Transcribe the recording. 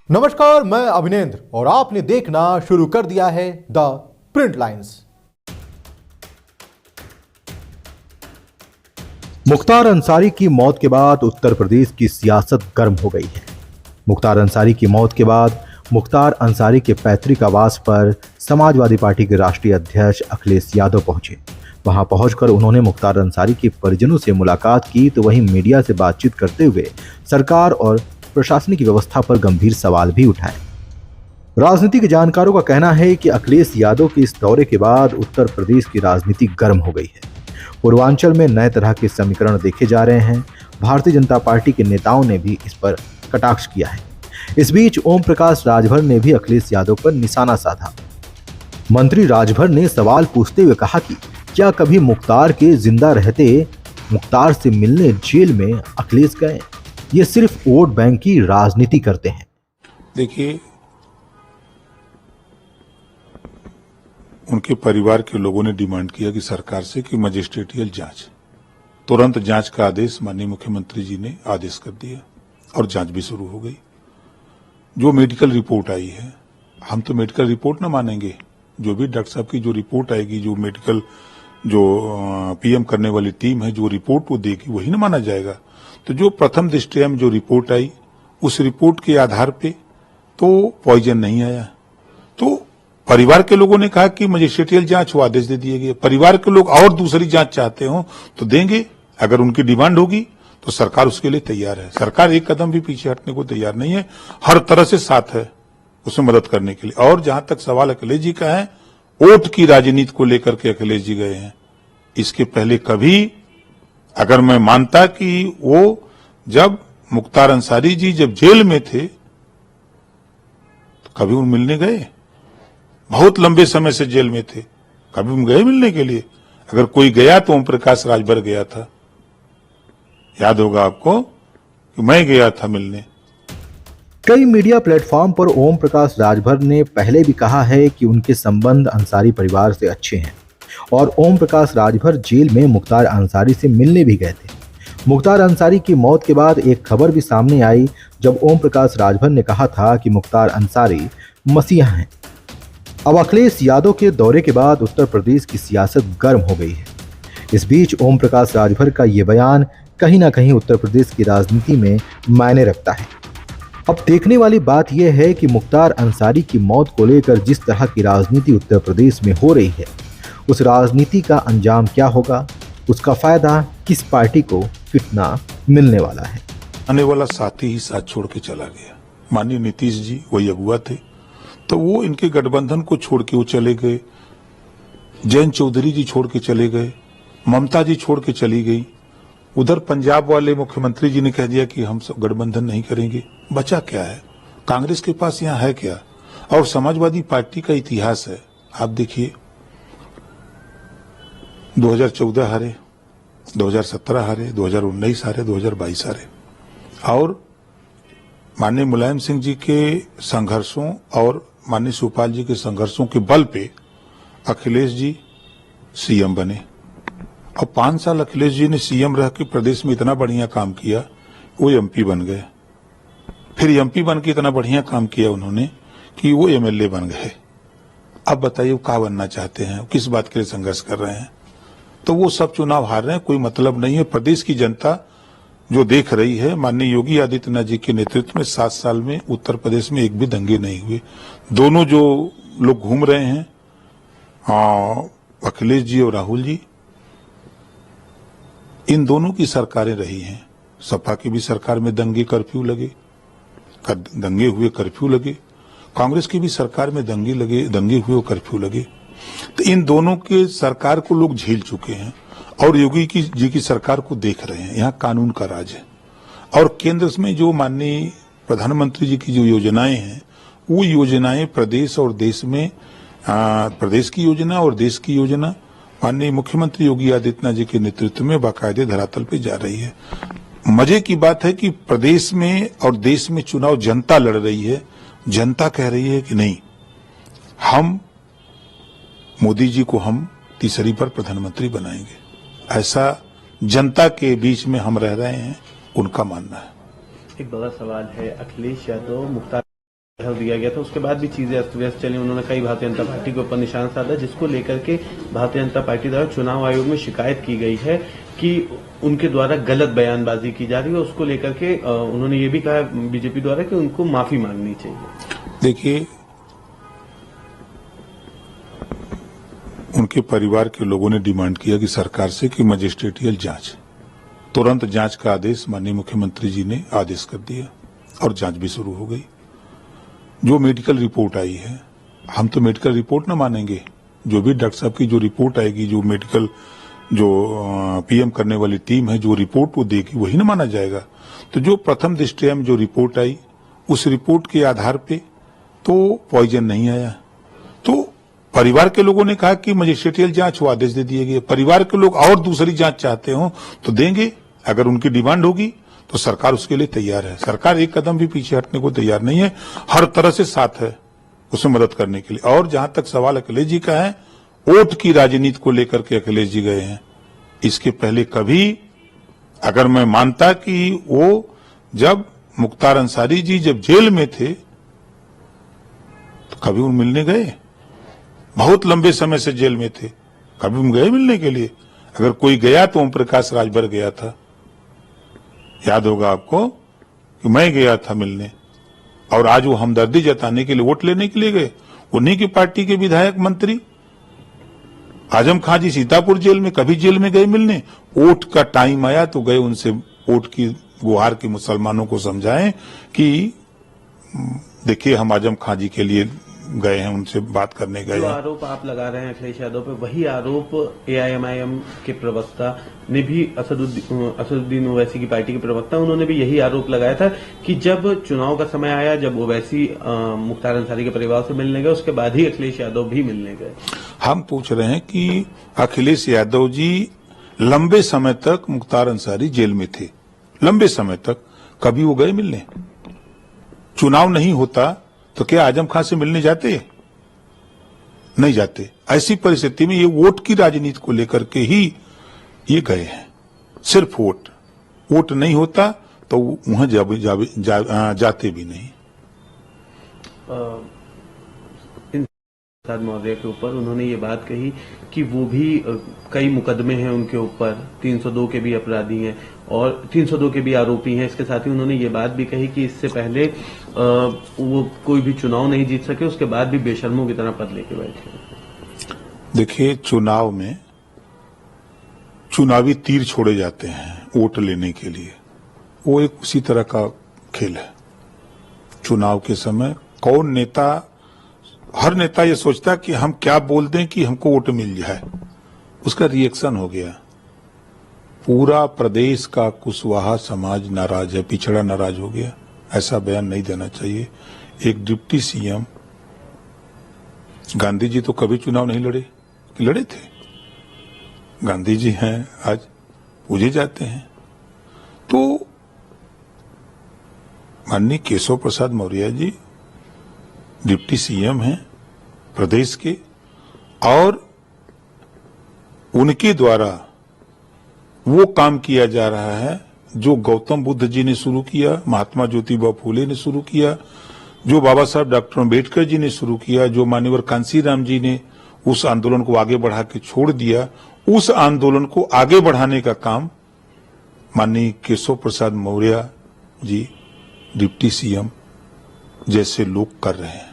नमस्कार, मैं अभिनेंद्र और आपने देखना शुरू कर दिया है the print lines. Mukhtar Ansari की मौत के बाद उत्तर प्रदेश की सियासत गर्म हो गई है। मुख्तार अंसारी की मौत के बाद मुख्तार अंसारी के पैतृक आवास पर समाजवादी पार्टी के राष्ट्रीय अध्यक्ष अखिलेश यादव पहुंचे। वहां पहुंचकर उन्होंने मुख्तार अंसारी के परिजनों से मुलाकात की तो वहीं मीडिया से बातचीत करते हुए सरकार और प्रशासनिक व्यवस्था पर गंभीर सवाल भी उठाए। राजनीतिक जानकारों का कहना है कि अखिलेश यादव के इस दौरे के बाद उत्तर प्रदेश की राजनीति गर्म हो गई है। पूर्वांचल में नए तरह के समीकरण देखे जा रहे हैं। भारतीय जनता पार्टी के नेताओं ने भी इस पर कटाक्ष किया है। इस बीच ओम प्रकाश राजभर ने भी अखिलेश यादव पर निशाना साधा। मंत्री राजभर ने सवाल पूछते हुए कहा कि क्या कभी मुख्तार के जिंदा रहते मुख्तार से मिलने जेल में अखिलेश गए? ये सिर्फ वोट बैंक की राजनीति करते हैं। देखिए, उनके परिवार के लोगों ने डिमांड किया कि सरकार से कि मजिस्ट्रेटियल जांच, तुरंत जांच का आदेश माननीय मुख्यमंत्री जी ने आदेश कर दिया और जांच भी शुरू हो गई। जो मेडिकल रिपोर्ट आई है, हम तो मेडिकल रिपोर्ट ना मानेंगे। जो भी डॉक्टर साहब की जो रिपोर्ट आएगी, जो मेडिकल जो पीएम करने वाली टीम है, जो रिपोर्ट वो देगी वही ना माना जाएगा। तो जो प्रथम दृष्टया में जो रिपोर्ट आई, उस रिपोर्ट के आधार पे तो पॉइजन नहीं आया। तो परिवार के लोगों ने कहा कि मजिस्ट्रेटियल जांच वो आदेश दे दिए गए। परिवार के लोग और दूसरी जांच चाहते हो तो देंगे, अगर उनकी डिमांड होगी तो सरकार उसके लिए तैयार है। सरकार एक कदम भी पीछे हटने को तैयार नहीं है, हर तरह से साथ है उसमें मदद करने के लिए। और जहां तक सवाल अखिलेश जी का है, वोट की राजनीति को लेकर के अखिलेश जी गए हैं। इसके पहले कभी अगर मैं मानता कि वो जब मुख्तार अंसारी जी जब जेल में थे तो कभी वो मिलने गए? बहुत लंबे समय से जेल में थे, कभी हम गए मिलने के लिए? अगर कोई गया तो ओम प्रकाश राजभर गया था। याद होगा आपको कि मैं गया था मिलने। कई मीडिया प्लेटफॉर्म पर ओम प्रकाश राजभर ने पहले भी कहा है कि उनके संबंध अंसारी परिवार से अच्छे हैं और ओम प्रकाश राजभर जेल में मुख्तार अंसारी से मिलने भी गए थे। मुख्तार अंसारी की मौत के बाद एक खबर भी सामने आई जब ओम प्रकाश राजभर ने कहा था कि मुख्तार अंसारी मसीहा हैं। अब अखिलेश यादव के दौरे के बाद उत्तर प्रदेश की सियासत गर्म हो गई है। इस बीच ओम प्रकाश राजभर का ये बयान कहीं ना कहीं उत्तर प्रदेश की राजनीति में मायने रखता है। अब देखने वाली बात यह है कि मुख्तार अंसारी की मौत को लेकर जिस तरह की राजनीति उत्तर प्रदेश में हो रही है, उस राजनीति का अंजाम क्या होगा, उसका फायदा किस पार्टी को कितना मिलने वाला है। आने वाला साथी ही साथ छोड़ के चला गया। माननीय नीतीश जी वही अगुआ थे, तो वो इनके गठबंधन को छोड़ के वो चले गए। जयंत चौधरी जी छोड़ के चले गए, ममता जी छोड़ के चली गई। उधर पंजाब वाले मुख्यमंत्री जी ने कह दिया कि हम सब गठबंधन नहीं करेंगे। बचा क्या है? कांग्रेस के पास यहाँ है क्या? और समाजवादी पार्टी का इतिहास है, आप देखिए, 2014 हारे, 2017 हारे, 2019 हारे, 2022 हारे। और माननीय मुलायम सिंह जी के संघर्षों और माननीय शिवपाल जी के संघर्षों के बल पे अखिलेश जी सीएम बने। और 5 साल अखिलेश जी ने सीएम रह के प्रदेश में इतना बढ़िया काम किया, वो एमपी बन गए। फिर एमपी बन के इतना बढ़िया काम किया उन्होंने कि वो एमएलए बन गए। अब बताइए वो क्या बनना चाहते हैं, किस बात के लिए संघर्ष कर रहे हैं? तो वो सब चुनाव हार रहे हैं, कोई मतलब नहीं है। प्रदेश की जनता जो देख रही है, माननीय योगी आदित्यनाथ जी के नेतृत्व में 7 साल में उत्तर प्रदेश में एक भी दंगे नहीं हुए। दोनों जो लोग घूम रहे हैं, अखिलेश जी और राहुल जी, इन दोनों की सरकारें रही हैं। सपा की भी सरकार में दंगे कर्फ्यू लगे, दंगे हुए, कर्फ्यू लगे। कांग्रेस की भी सरकार में दंगे हुए, कर्फ्यू लगे। तो इन दोनों के सरकार को लोग झेल चुके हैं और योगी जी की सरकार को देख रहे हैं। यहाँ कानून का राज है। और केंद्र में जो माननीय प्रधानमंत्री जी की जो योजनाएं हैं, वो योजनाएं प्रदेश और देश में, प्रदेश की योजना और देश की योजना माननीय मुख्यमंत्री योगी आदित्यनाथ जी के नेतृत्व में बाकायदे धरातल पे जा रही है। मजे की बात है कि प्रदेश में और देश में चुनाव जनता लड़ रही है। जनता कह रही है कि नहीं, हम मोदी जी को हम तीसरी बार प्रधानमंत्री बनाएंगे। ऐसा जनता के बीच में हम रह रहे हैं, उनका मानना है। एक बड़ा सवाल है, अखिलेश यादव मुख्तार दिया गया था, उसके बाद भी चीजें अस्त व्यस्त चली। उन्होंने कई भारतीय जनता पार्टी के ऊपर निशान साधा, जिसको लेकर के भारतीय जनता पार्टी द्वारा चुनाव आयोग में शिकायत की गई है कि उनके द्वारा गलत बयानबाजी की जा रही है। उसको लेकर के उन्होंने ये भी कहा बीजेपी द्वारा कि उनको माफी मांगनी चाहिए। देखिए, उनके परिवार के लोगों ने डिमांड किया कि सरकार से कि मजिस्ट्रेटियल जांच, तुरंत जांच का आदेश माननीय मुख्यमंत्री जी ने आदेश कर दिया और जांच भी शुरू हो गई। जो मेडिकल रिपोर्ट आई है, हम तो मेडिकल रिपोर्ट न मानेंगे। जो भी डॉक्टर साहब की जो रिपोर्ट आएगी, जो मेडिकल जो पीएम करने वाली टीम है, जो रिपोर्ट वो देगी वही न माना जाएगा। तो जो प्रथम दृष्टया में जो रिपोर्ट आई, उस रिपोर्ट के आधार पे तो पॉइजन नहीं आया। तो परिवार के लोगों ने कहा कि मजिस्ट्रेटियल जांच, वो आदेश दे दिए गए। परिवार के लोग और दूसरी जांच चाहते हो तो देंगे, अगर उनकी डिमांड होगी तो सरकार उसके लिए तैयार है। सरकार एक कदम भी पीछे हटने को तैयार नहीं है, हर तरह से साथ है उसमें मदद करने के लिए। और जहां तक सवाल अखिलेश जी का है, वोट की राजनीति को लेकर के अखिलेश जी गए हैं। इसके पहले कभी अगर मैं मानता कि वो जब मुख्तार अंसारी जी जब जेल में थे तो कभी वो मिलने गए? बहुत लंबे समय से जेल में थे, कभी हम गए मिलने के लिए? अगर कोई गया तो ओम प्रकाश राजभर गया था, याद होगा आपको कि मैं गया था मिलने। और आज वो हमदर्दी जताने के लिए, वोट लेने के लिए गए। उन्हीं की पार्टी के विधायक मंत्री आजम खां जी सीतापुर जेल में, कभी जेल में गए मिलने? वोट का टाइम आया तो गए, उनसे वोट की गुहार की मुसलमानों को समझाएं कि देखिए हम आजम खां जी के लिए गए हैं, उनसे बात करने गए जो हैं। आरोप आप लगा रहे हैं अखिलेश यादव पे, वही आरोप एआईएमआईएम के प्रवक्ता ने भी, असदुद्दीन ओवैसी की पार्टी के प्रवक्ता, उन्होंने भी यही आरोप लगाया था कि जब चुनाव का समय आया, जब ओवैसी मुख्तार अंसारी के परिवार से मिलने गए, उसके बाद ही अखिलेश यादव भी मिलने गए। हम पूछ रहे हैं कि अखिलेश यादव जी लंबे समय तक मुख्तार अंसारी जेल में थे, लंबे समय तक, कभी वो गए मिलने? चुनाव नहीं होता तो क्या आजम खां से मिलने जाते? नहीं जाते। ऐसी परिस्थिति में ये वोट की राजनीति को लेकर के ही ये गए हैं, सिर्फ वोट नहीं होता तो वहां जाते भी नहीं। प्रसाद मौर्य के ऊपर उन्होंने ये बात कही कि वो भी कई मुकदमे हैं उनके ऊपर, 302 के भी अपराधी हैं और 302 के भी आरोपी हैं। इसके साथ ही उन्होंने ये बात भी कही कि इससे पहले वो कोई भी चुनाव नहीं जीत सके, उसके बाद भी बेशर्मों की तरह पद लेके बैठे। देखिए, चुनाव में चुनावी तीर छोड़े जाते हैं वोट लेने के लिए, वो एक उसी तरह का खेल है। चुनाव के समय कौन नेता, हर नेता ये सोचता कि हम क्या बोल दें कि हमको वोट मिल जाए, उसका रिएक्शन हो गया। पूरा प्रदेश का कुशवाहा समाज नाराज है, पिछड़ा नाराज हो गया। ऐसा बयान नहीं देना चाहिए। एक डिप्टी सीएम, गांधी जी तो कभी चुनाव नहीं लड़े, कि लड़े थे? गांधी जी हैं, आज पूजे जाते हैं। तो माननीय केशव प्रसाद मौर्य जी डिप्टी सीएम हैं प्रदेश के, और उनके द्वारा वो काम किया जा रहा है जो गौतम बुद्ध जी ने शुरू किया, महात्मा ज्योतिबा फूले ने शुरू किया, जो बाबा साहब डॉक्टर अम्बेडकर जी ने शुरू किया, जो मान्यवर कांसीराम जी ने उस आंदोलन को आगे बढ़ा के छोड़ दिया। उस आंदोलन को आगे बढ़ाने का काम माननीय केशव प्रसाद मौर्य जी डिप्टी सीएम जैसे लोग कर रहे हैं।